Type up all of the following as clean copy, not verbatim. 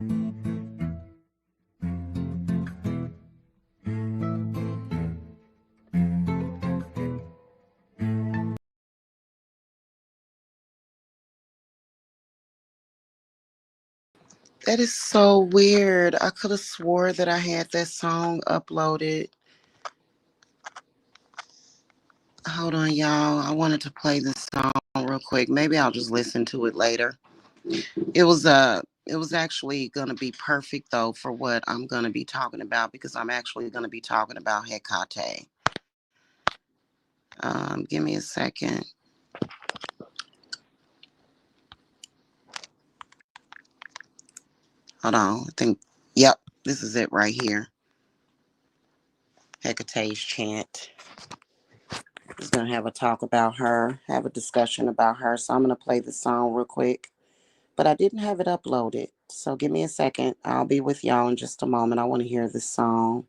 That is so weird. I could have swore that I had that song uploaded. Hold on, y'all. I wanted to play this song real quick. Maybe I'll just listen to it later. It was actually gonna be perfect though for what I'm gonna be talking about because I'm actually gonna be talking about Hecate. Give me a second. Hold on. I think yep, this is it right here. Hecate's chant. Just gonna have a talk about her, have a discussion about her. So I'm gonna play the song real quick. But I didn't have it uploaded. So give me a second. I'll be with y'all in just a moment. I want to hear this song.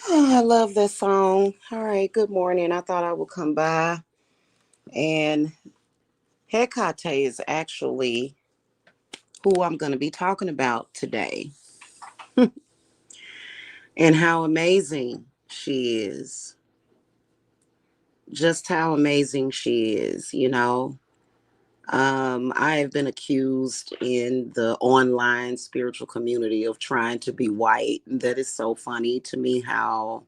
Oh, I love that song. All right, good morning. I thought I would come by. And Hecate is actually who I'm going to be talking about today. and how amazing she is. Just how amazing she is, you know. I have been accused in the online spiritual community of trying to be white. That is so funny to me how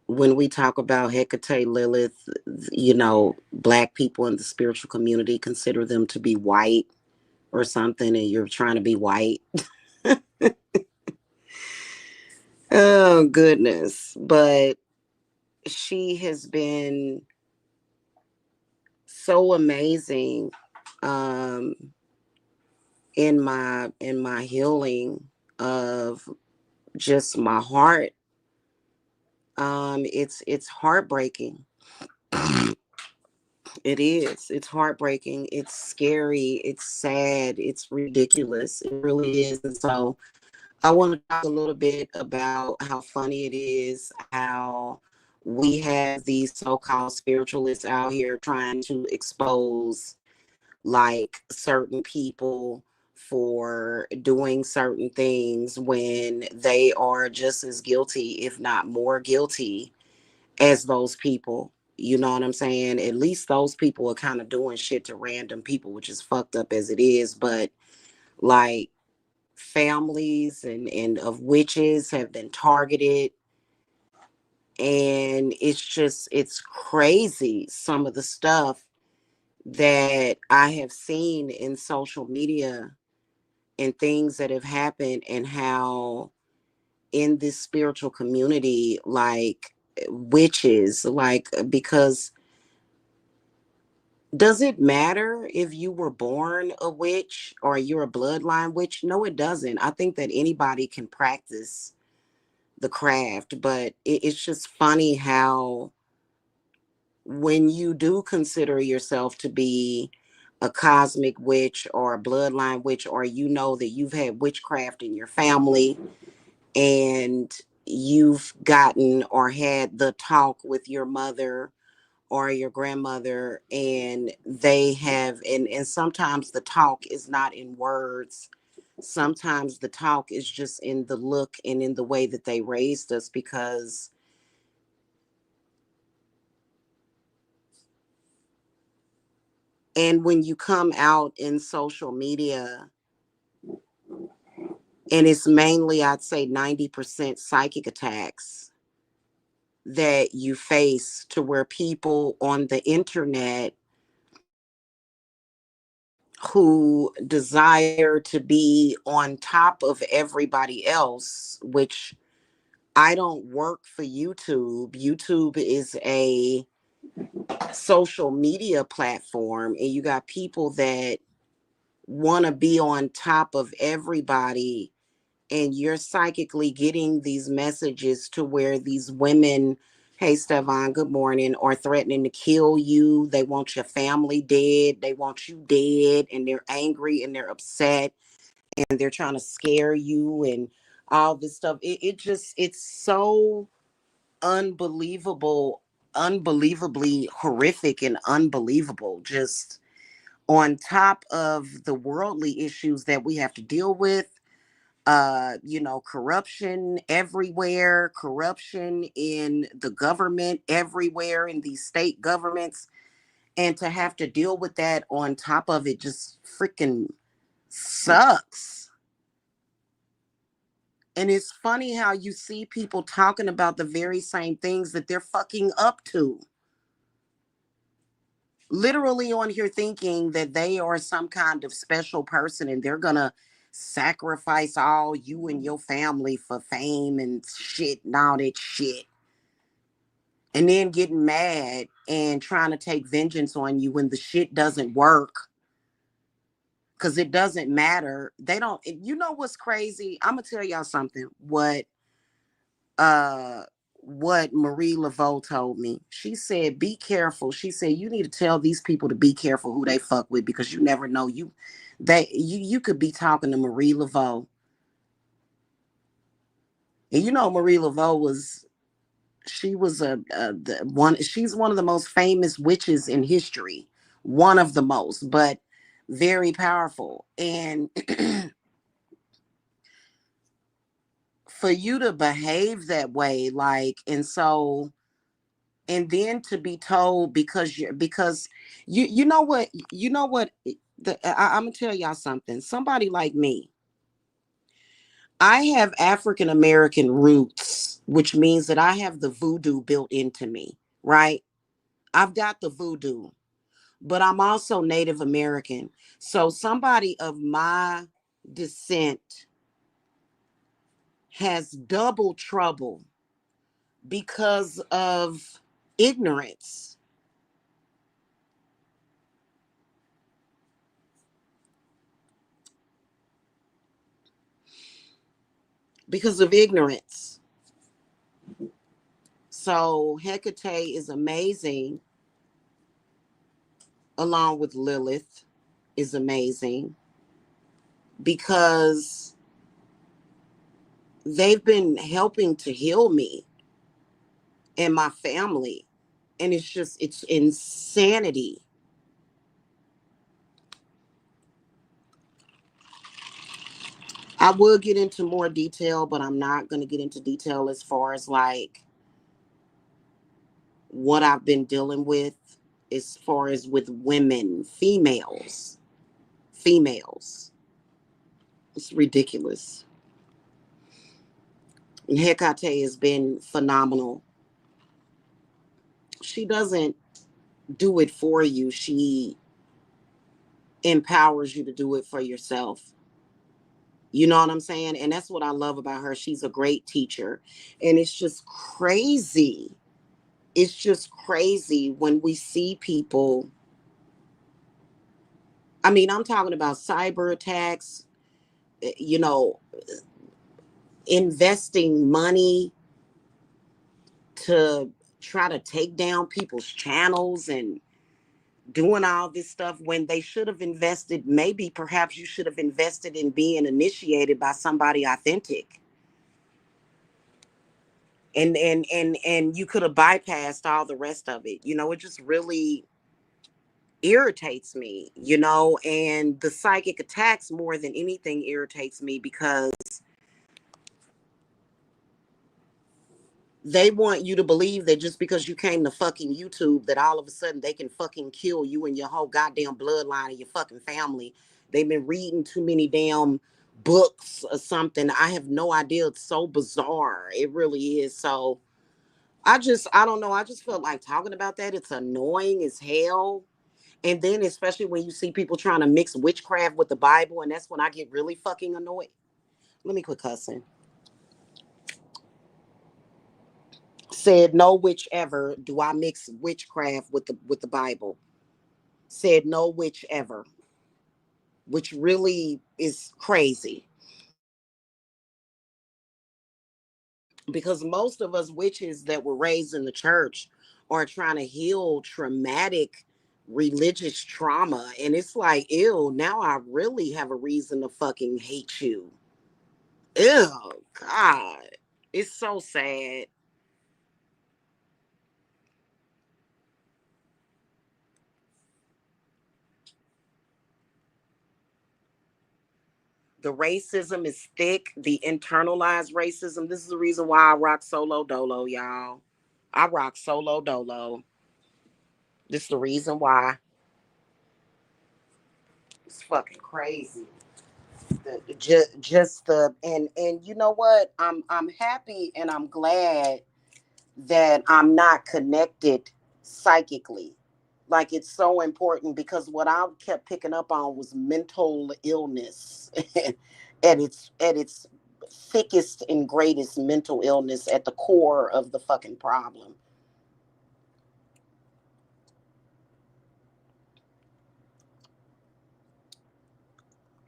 when we talk about Hecate Lilith, you know, black people in the spiritual community consider them to be white or something, and you're trying to be white. Oh, goodness. But she has been so amazing um, in my healing of just my heart. It's heartbreaking. It is. It's heartbreaking. It's scary. It's sad. It's ridiculous. It really is. And so I want to talk a little bit about how funny it is, how we have these so-called spiritualists out here trying to expose like certain people for doing certain things when they are just as guilty, if not more guilty, as those people. You know what I'm saying? At least those people are kind of doing shit to random people, which is fucked up as it is. But like families and of witches have been targeted. And it's crazy some of the stuff that I have seen in social media and things that have happened, and how in this spiritual community, like witches, like, because does it matter if you were born a witch or you're a bloodline witch? No, it doesn't. I think that anybody can practice the craft, but it's just funny how when you do consider yourself to be a cosmic witch or a bloodline witch, or you know that you've had witchcraft in your family, and you've gotten or had the talk with your mother or your grandmother, and they have, and sometimes the talk is not in words, sometimes the talk is just in the look and in the way that they raised us. Because and when you come out in social media, and it's mainly, I'd say 90% psychic attacks that you face, to where people on the internet who desire to be on top of everybody else, which I don't work for YouTube. YouTube is a social media platform, and you got people that want to be on top of everybody, and you're psychically getting these messages to where these women, hey Stefan, good morning, are threatening to kill you. They want your family dead. They want you dead, and they're angry and they're upset, and they're trying to scare you and all this stuff. It's so unbelievable, unbelievably horrific and unbelievable. Just on top of the worldly issues that we have to deal with, you know, corruption everywhere, corruption in the government everywhere, in these state governments, and to have to deal with that on top of it just freaking sucks. And it's funny how you see people talking about the very same things that they're fucking up to. Literally on here thinking that they are some kind of special person, and they're gonna sacrifice all you and your family for fame and shit and all that shit. And then getting mad and trying to take vengeance on you when the shit doesn't work. Cause it doesn't matter. They don't, you know what's crazy? I'm gonna tell y'all something. Uh what Marie Laveau told me. She said, be careful. She said, you need to tell these people to be careful who they fuck with, because you never know. You could be talking to Marie Laveau. And you know Marie Laveau was, she was she's one of the most famous witches in history. One of the most, but very powerful. And for you to behave that way, like, and so, and then to be told because you know what, I'm gonna tell y'all something. Somebody like me, I have African American roots, which means that I have the voodoo built into me, right? I've got the voodoo, but I'm also Native American. So somebody of my descent has double trouble because of ignorance. Because of ignorance. So Hecate is amazing, along with Lilith is amazing because they've been helping to heal me and my family. And it's insanity. I will get into more detail, but I'm not going to get into detail as far as like what I've been dealing with as far as with women, females. Females. It's ridiculous. And Hecate has been phenomenal. She doesn't do it for you, she empowers you to do it for yourself. You know what I'm saying? And that's what I love about her. She's a great teacher. And it's just crazy. It's just crazy when we see people. I mean, I'm talking about cyber attacks, you know, investing money to try to take down people's channels and doing all this stuff when they should have invested. Maybe perhaps you should have invested in being initiated by somebody authentic, and you could have bypassed all the rest of it. It just really irritates me, and the psychic attacks more than anything irritates me because they want you to believe that just because you came to fucking YouTube, that all of a sudden they can fucking kill you and your whole goddamn bloodline and your fucking family. They've been reading too many damn books or something. I have no idea. It's so bizarre. It really is. So I don't know. I just felt like talking about that. It's annoying as hell. And then especially when you see people trying to mix witchcraft with the Bible, and that's when I get really fucking annoyed. Let me quit cussing. Said no whichever do I mix witchcraft with the Bible. Said no whichever, which really is crazy because most of us witches that were raised in the church are trying to heal traumatic religious trauma, and it's like, ew, now I really have a reason to fucking hate you. Ew, God, it's so sad. The racism is thick, the internalized racism. This is the reason why I rock solo dolo, y'all. I rock solo dolo. This is the reason why. It's fucking crazy. Just the and you know what? I'm happy and I'm glad that I'm not connected psychically. Like, it's so important because what I kept picking up on was mental illness at its thickest and greatest, mental illness at the core of the fucking problem.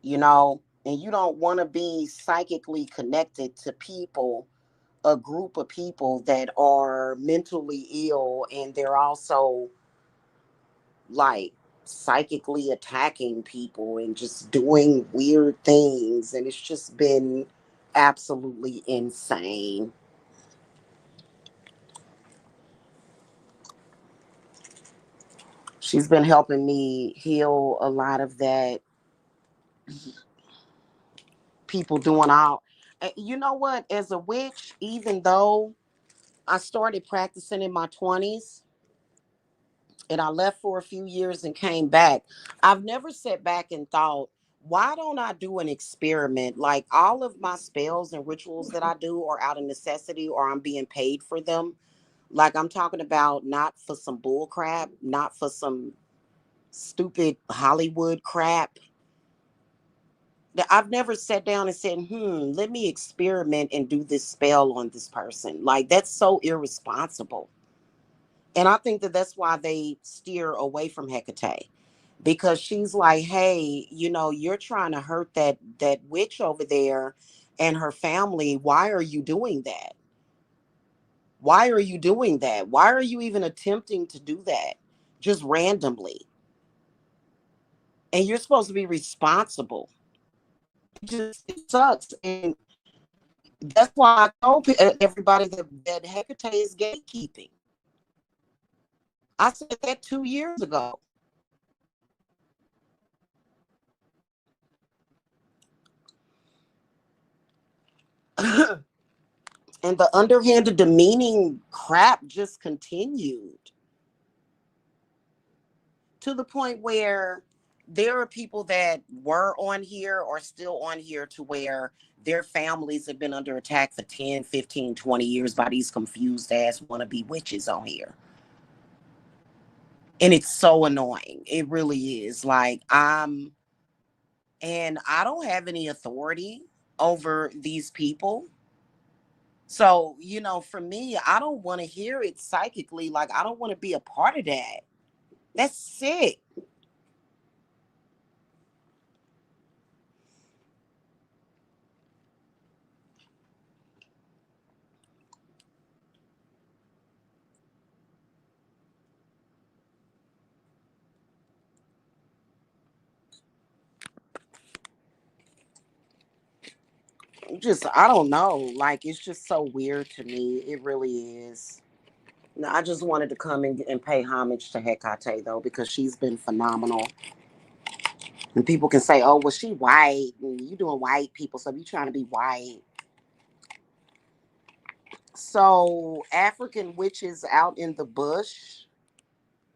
And you don't want to be psychically connected to people, a group of people that are mentally ill, and they're also like psychically attacking people and just doing weird things, and it's just been absolutely insane. She's been helping me heal a lot of that. People doing all You know what? As a witch, even though I started practicing in my 20s and I left for a few years and came back, I've never sat back and thought, why don't I do an experiment? Like all of my spells and rituals that I do are out of necessity or I'm being paid for them. Like I'm talking about not for some bull crap, not for some stupid Hollywood crap. I've never sat down and said, let me experiment and do this spell on this person. Like that's so irresponsible. And I think that that's why they steer away from Hecate, because she's like, hey, you're trying to hurt that witch over there and her family. Why are you doing that? Why are you doing that? Why are you even attempting to do that just randomly? And you're supposed to be responsible. It sucks. And that's why I told everybody that Hecate is gatekeeping. I said that 2 years ago. And the underhanded, demeaning crap just continued to the point where there are people that were on here or still on here to where their families have been under attack for 10, 15, 20 years by these confused ass wannabe witches on here. And it's so annoying. It really is. And I don't have any authority over these people. So, for me, I don't want to hear it psychically. Like, I don't want to be a part of that. That's sick. Just, I don't know. Like, it's just so weird to me. It really is. No, I just wanted to come and pay homage to Hecate, though, because she's been phenomenal. And people can say, oh, well, she white. And you doing white people, so you trying to be white. So, African witches out in the bush,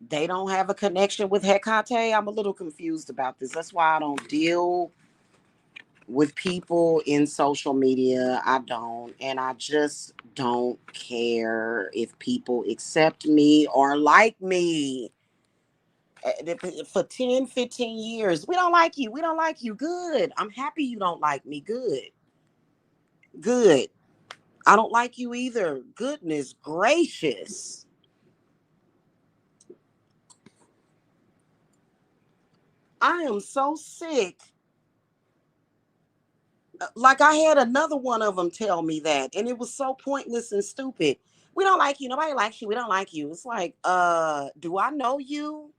they don't have a connection with Hecate. I'm a little confused about this. That's why I don't deal with people in social media. I don't. And I just don't care if people accept me or like me. For 10, 15 years, we don't like you. We don't like you. Good. I'm happy you don't like me. Good. Good. I don't like you either. Goodness gracious. I am so sick. Like I had another one of them tell me that, and it was so pointless and stupid. We don't like you. Nobody likes you. We don't like you. It's like, do I know you?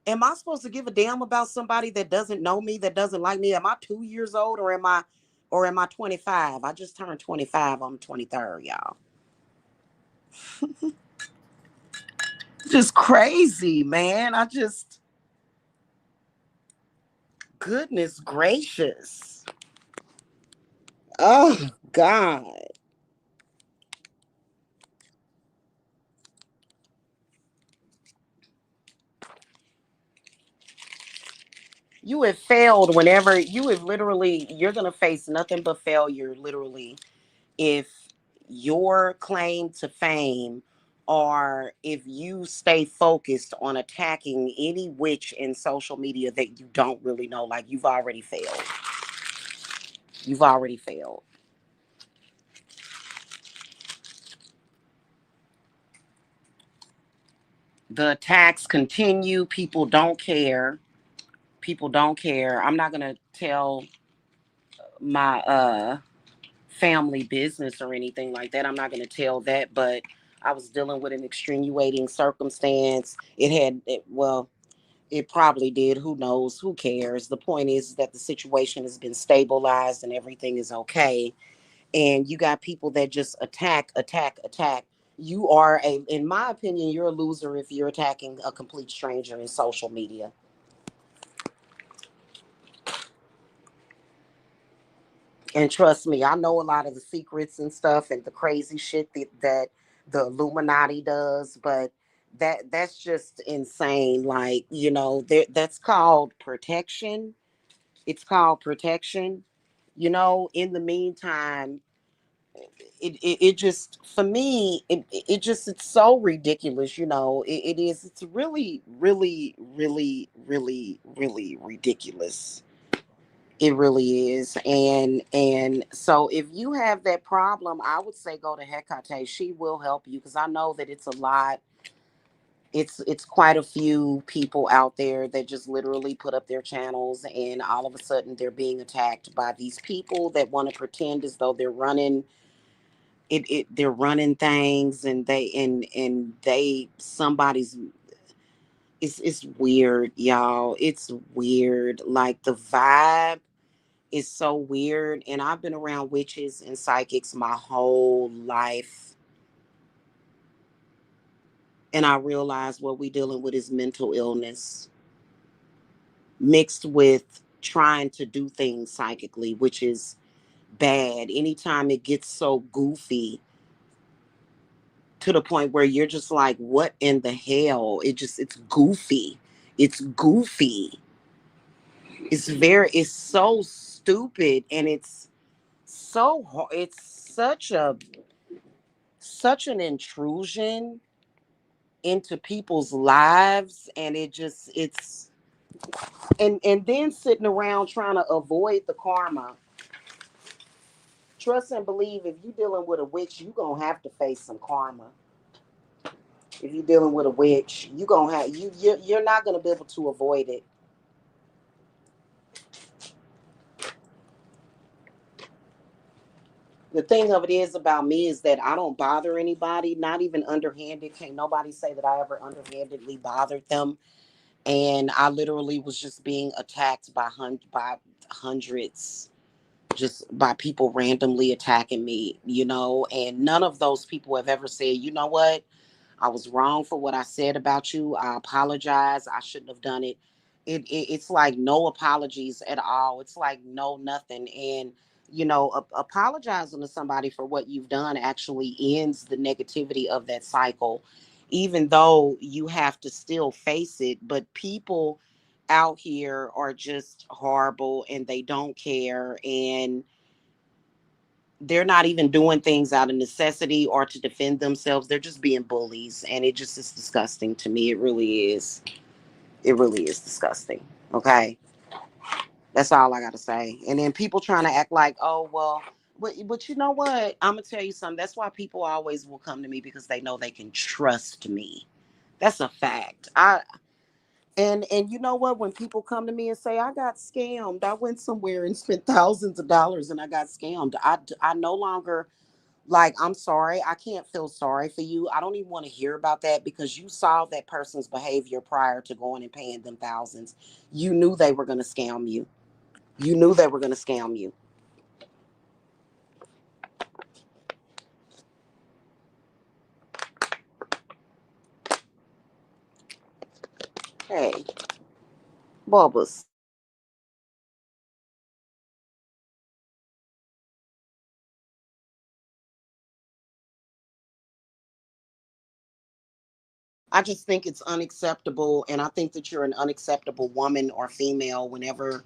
Am I supposed to give a damn about somebody that doesn't know me, that doesn't like me? Am I 2 years old or am I 25? I just turned 25 on the 23rd, y'all. Just crazy, man. Goodness gracious. Oh God. You have failed whenever you have literally, you're going to face nothing but failure, literally, if your claim to fame or if you stay focused on attacking any witch in social media that you don't really know. Like, you've already failed. You've already failed. The attacks continue. People don't care. People don't care. I'm not going to tell my family business or anything like that. I'm not going to tell that, but I was dealing with an extenuating circumstance. Well, it probably did. Who knows? Who cares? The point is that the situation has been stabilized and everything is okay. And you got people that just attack, attack, attack. In my opinion, you're a loser if you're attacking a complete stranger in social media. And trust me, I know a lot of the secrets and stuff and the crazy shit that the Illuminati does, but that's just insane. Like, that's called protection. It's called protection. In the meantime, it just, for me, it just, it's so ridiculous. It is, it's really, really, really, really, really ridiculous. It really is. And so if you have that problem, I would say go to Hecate. She will help you, because I know that it's a lot. It's quite a few people out there that just literally put up their channels, and all of a sudden they're being attacked by these people that want to pretend as though they're running they're running things, and they somebody's, it's weird, y'all. It's weird. Like, the vibe is so weird. And I've been around witches and psychics my whole life. And I realize what we're dealing with is mental illness mixed with trying to do things psychically, which is bad. Anytime it gets so goofy to the point where you're just like, what in the hell? It's goofy. It's goofy. It's so stupid. And it's such an intrusion into people's lives. And and then sitting around trying to avoid the karma. Trust and believe, if you're dealing with a witch, you're gonna have to face some karma. If you're dealing with a witch, you're gonna have you're not gonna be able to avoid it. The thing of it is about me is that I don't bother anybody, not even underhanded. Can't nobody say that I ever underhandedly bothered them. And I literally was just being attacked by hundreds, just by people randomly attacking me, and none of those people have ever said, you know what, I was wrong for what I said about you. I apologize. I shouldn't have done it. It's like no apologies at all. It's like no nothing. And apologizing to somebody for what you've done actually ends the negativity of that cycle, even though you have to still face it. But people out here are just horrible, and they don't care, and they're not even doing things out of necessity or to defend themselves. They're just being bullies, and it just is disgusting to me. It really is. It really is disgusting. Okay, that's all I got to say. And then people trying to act like, oh well, but you know what? I'm gonna tell you something. That's why people always will come to me, because they know they can trust me. That's a fact. And you know what? When people come to me and say, I got scammed, I went somewhere and spent thousands of dollars and I got scammed. I no longer, like, I'm sorry. I can't feel sorry for you. I don't even want to hear about that, because you saw that person's behavior prior to going and paying them thousands. You knew they were going to scam you. You knew they were going to scam you. Hey, Bubbles. I just think it's unacceptable. And I think that you're an unacceptable woman or female whenever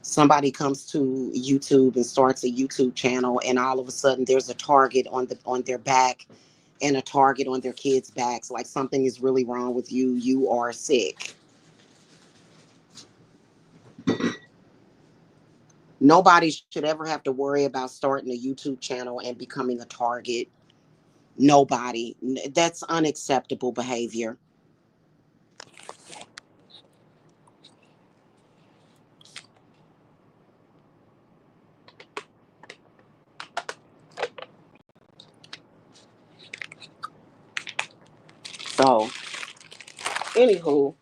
somebody comes to YouTube and starts a YouTube channel, and all of a sudden there's a target on their back, and a target on their kids' backs. Like, something is really wrong with you. You are sick. Nobody should ever have to worry about starting a YouTube channel and becoming a target. Nobody. That's unacceptable behavior. So, anywho,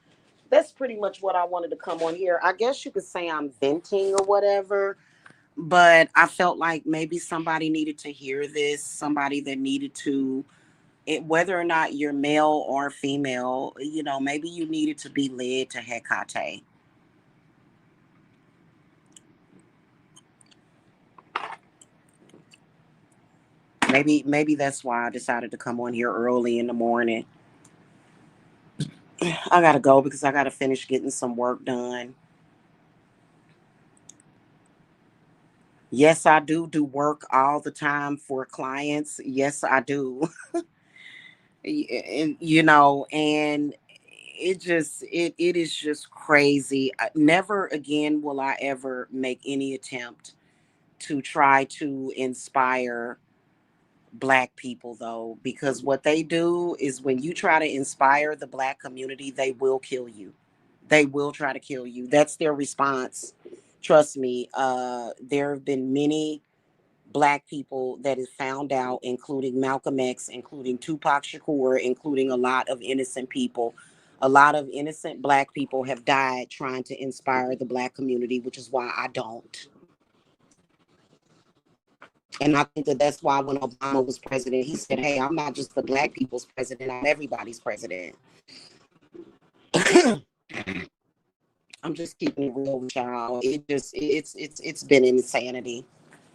that's pretty much what I wanted to come on here. I guess you could say I'm venting or whatever, but I felt like maybe somebody needed to hear this, somebody that needed to, whether or not you're male or female, maybe you needed to be led to Hecate. Maybe that's why I decided to come on here early in the morning. I gotta go because I gotta finish getting some work done. Yes, I do work all the time for clients. Yes, I do. And and it is just crazy. Never again will I ever make any attempt to try to inspire black people, though, because what they do is when you try to inspire the black community, they will kill you. They will try to kill you. That's their response. Trust me. There have been many black people that is found out, including Malcolm X, including Tupac Shakur, including a lot of innocent people. A lot of innocent black people have died trying to inspire the black community, which is why I don't. And I think that that's why when Obama was president, he said, "Hey, I'm not just the black people's president; I'm everybody's president." I'm just keeping it real with y'all. It's been insanity.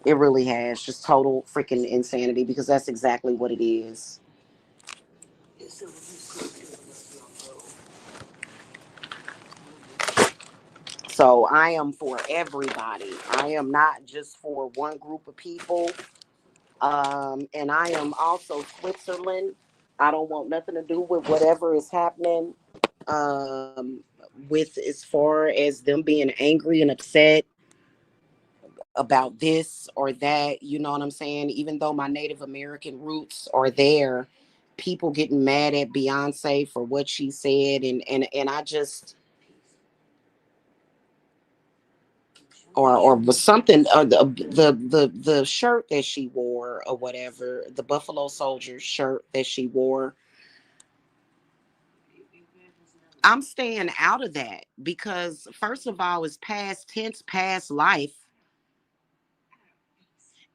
It really has, just total freaking insanity, because that's exactly what it is. So I am for everybody. I am not just for one group of people. And I am also Switzerland. I don't want nothing to do with whatever is happening. With as far as them being angry and upset about this or that, you know what I'm saying? Even though my Native American roots are there, people getting mad at Beyonce for what she said, and I just, or was something, the shirt that she wore or whatever, the Buffalo Soldier shirt that she wore. I'm staying out of that because first of all, it's past tense, past life.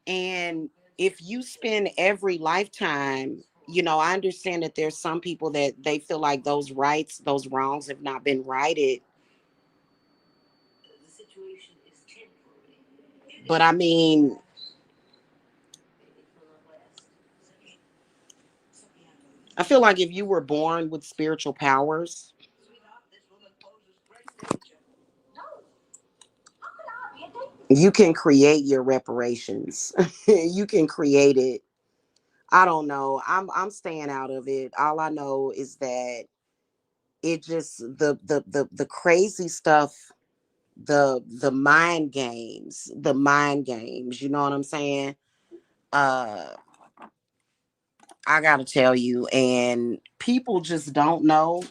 And if you spend every lifetime, I understand that there's some people that they feel like those rights, those wrongs have not been righted. But I mean, I feel like if you were born with spiritual powers, you can create your reparations. You can create it. I don't know. I'm staying out of it. All I know is that it just the crazy stuff, the mind games, you know what I'm saying? uh I gotta tell you, and people just don't know.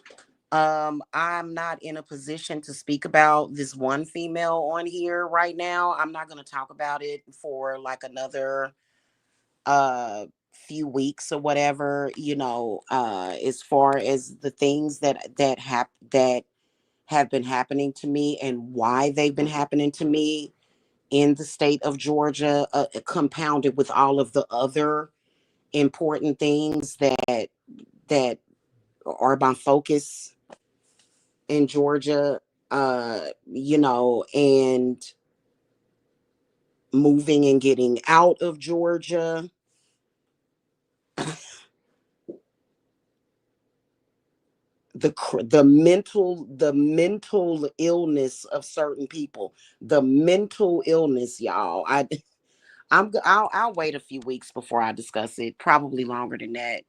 I'm not in a position to speak about this one female on here right now. I'm not gonna talk about it for like another uh few weeks or whatever, as far as the things that have been happening to me and why they've been happening to me in the state of Georgia, compounded with all of the other important things that are my focus in Georgia, and moving and getting out of Georgia. The mental illness of certain people, the mental illness, y'all. I'll wait a few weeks before I discuss it, probably longer than that.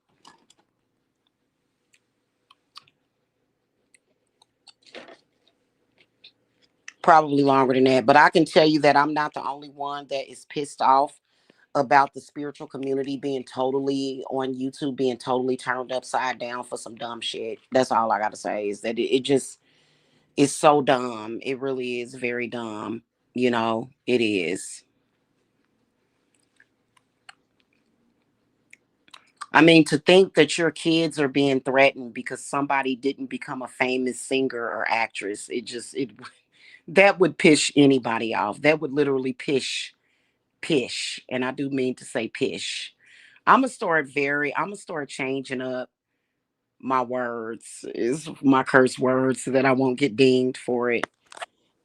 Probably longer than that. But I can tell you that I'm not the only one that is pissed off about the spiritual community being totally on YouTube, being totally turned upside down for some dumb shit. That's all I gotta say, is that it just is so dumb. It really is very dumb. It is. I mean, to think that your kids are being threatened because somebody didn't become a famous singer or actress, it that would piss anybody off. That would literally pish, and I do mean to say pish. I'm gonna start changing up my words, is my curse words, so that I won't get dinged for it.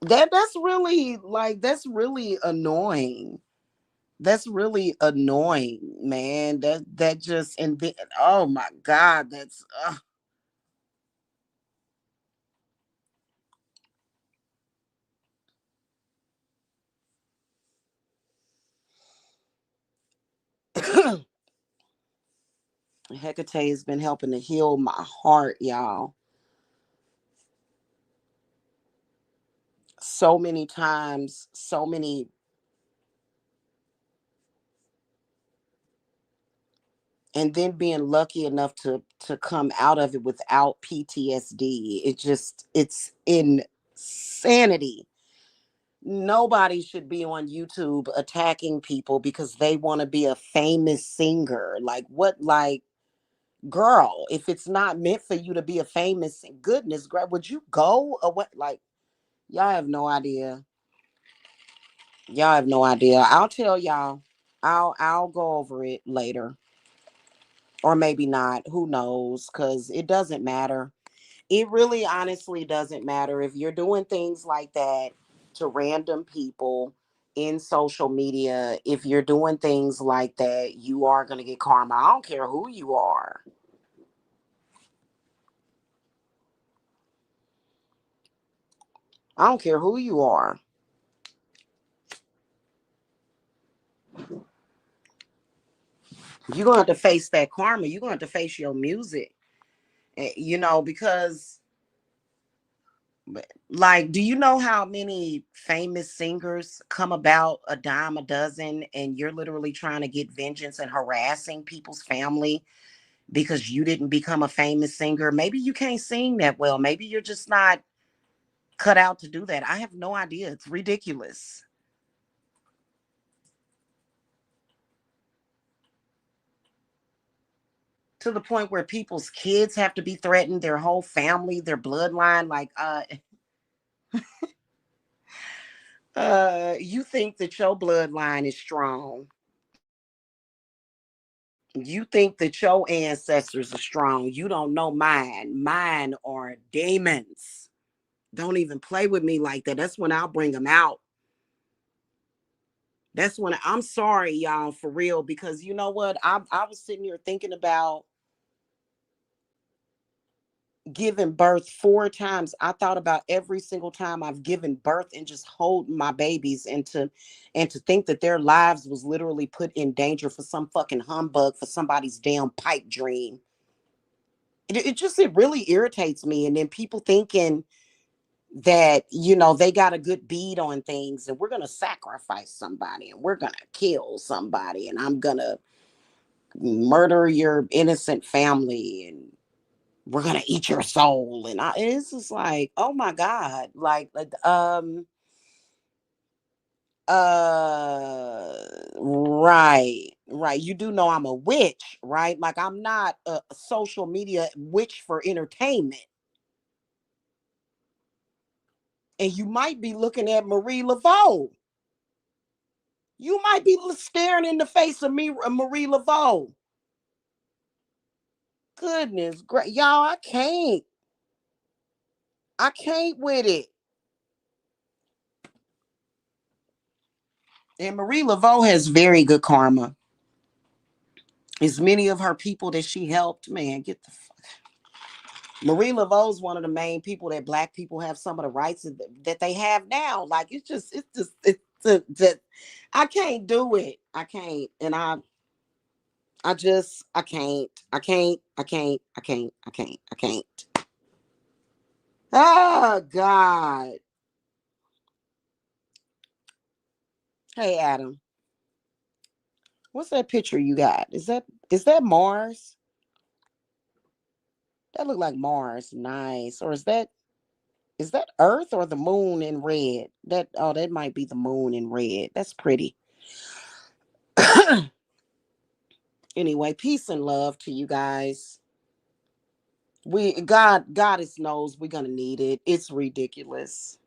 That's really annoying. That's really annoying, man. That just and then, oh my God, that's Hecate has been helping to heal my heart, y'all. So many times, so many, and then being lucky enough to come out of it without PTSD. It's insanity. Nobody should be on YouTube attacking people because they want to be a famous singer. Like what? Like, girl, if it's not meant for you to be a famous, goodness, would you go away? Like, y'all have no idea. Y'all have no idea. I'll tell y'all. I'll go over it later, or maybe not. Who knows? Because it doesn't matter. It really, honestly, doesn't matter if you're doing things like that to random people in social media. If you're doing things like that, you are gonna get karma. I don't care who you are. I don't care who you are. You're gonna have to face that karma. You're gonna have to face your music. Because like, do you know how many famous singers come about a dime a dozen, and you're literally trying to get vengeance and harassing people's family because you didn't become a famous singer? Maybe you can't sing that well. Maybe you're just not cut out to do that. I have no idea. It's ridiculous. To the point where people's kids have to be threatened, their whole family, their bloodline. Like, you think that your bloodline is strong. You think that your ancestors are strong. You don't know mine. Mine are demons. Don't even play with me like that. That's when I'll bring them out. That's when I'm sorry, y'all, for real, because you know what? I was sitting here thinking about giving birth 4 times. I thought about every single time I've given birth and just holding my babies, and to think that their lives was literally put in danger for some fucking humbug, for somebody's damn pipe dream. It really irritates me. And then people thinking that they got a good bead on things, and we're gonna sacrifice somebody, and we're gonna kill somebody, and I'm gonna murder your innocent family, and we're gonna eat your soul. And it's just like, oh my God. Right, you do know I'm a witch, right? Like, I'm not a social media witch for entertainment. And you might be looking at Marie Laveau. You might be staring in the face of me, Marie Laveau. Goodness, great, y'all! I can't with it. And Marie Laveau has very good karma. As many of her people that she helped, man, get the fuck. Marie Laveau is one of the main people that Black people have some of the rights that they have now. Like, it's just I can't do it. I can't, and I can't. I can't. I can't. I can't. I can't. I can't. Oh God. Hey Adam, what's that picture you got? Is that Mars? That look like Mars. Nice. Or is that Earth or the moon in red? That might be the moon in red. That's pretty. Anyway, peace and love to you guys. Goddess knows we're gonna need it. It's ridiculous.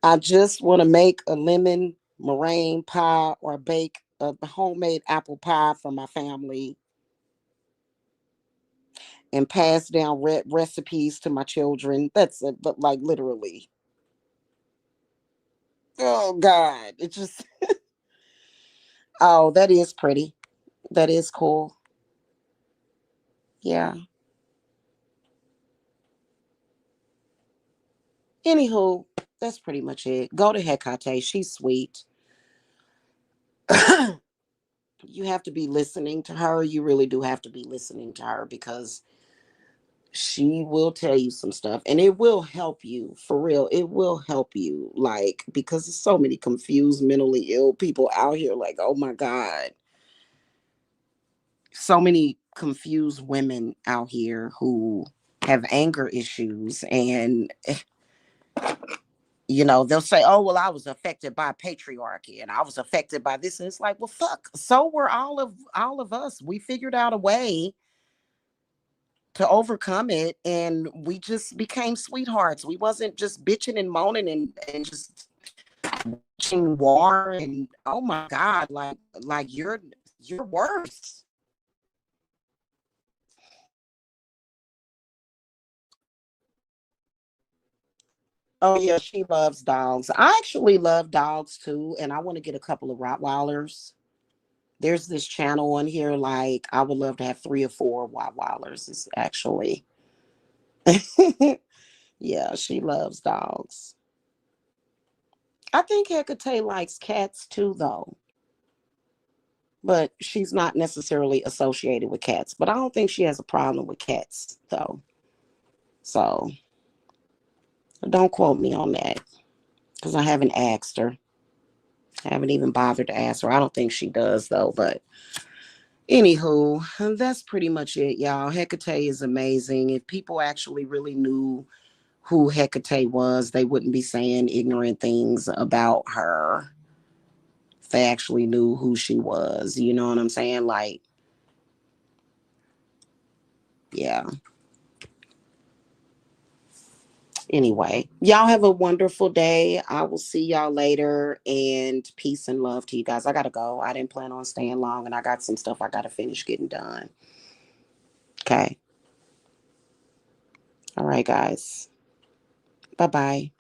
I just want to make a lemon meringue pie or bake a homemade apple pie for my family and pass down recipes to my children. That's it, but like literally. Oh God. It just oh, that is pretty. That is cool. Yeah. Anywho, that's pretty much it. Go to Hecate. She's sweet. You have to be listening to her. You really do have to be listening to her because she will tell you some stuff and it will help you for real. It will help you, like, because there's so many confused mentally ill people out here, like, oh my God, so many confused women out here who have anger issues. And they'll say, oh well, I was affected by patriarchy and I was affected by this, and it's like, well, fuck, so were all of us. We figured out a way to overcome it, and we just became sweethearts. We wasn't just bitching and moaning and just watching war. And oh my God, like you're worse. Oh yeah, she loves dogs. I actually love dogs too, and I want to get a couple of Rottweilers. There's this channel on here, like, I would love to have 3 or 4 Rottweilers. It's actually yeah, she loves dogs. I think Hecate likes cats too, though, but she's not necessarily associated with cats. But I don't think she has a problem with cats, though. So don't quote me on that because I haven't asked her. I haven't even bothered to ask her. I don't think she does, though. But anywho, that's pretty much it, y'all. Hecate is amazing. If people actually really knew who Hecate was, they wouldn't be saying ignorant things about her. If they actually knew who she was, you know what I'm saying? Like, yeah. Anyway, y'all have a wonderful day. I will see y'all later, and peace and love to you guys. I gotta go. I didn't plan on staying long, and I got some stuff I gotta finish getting done. Okay. All right, guys. Bye bye.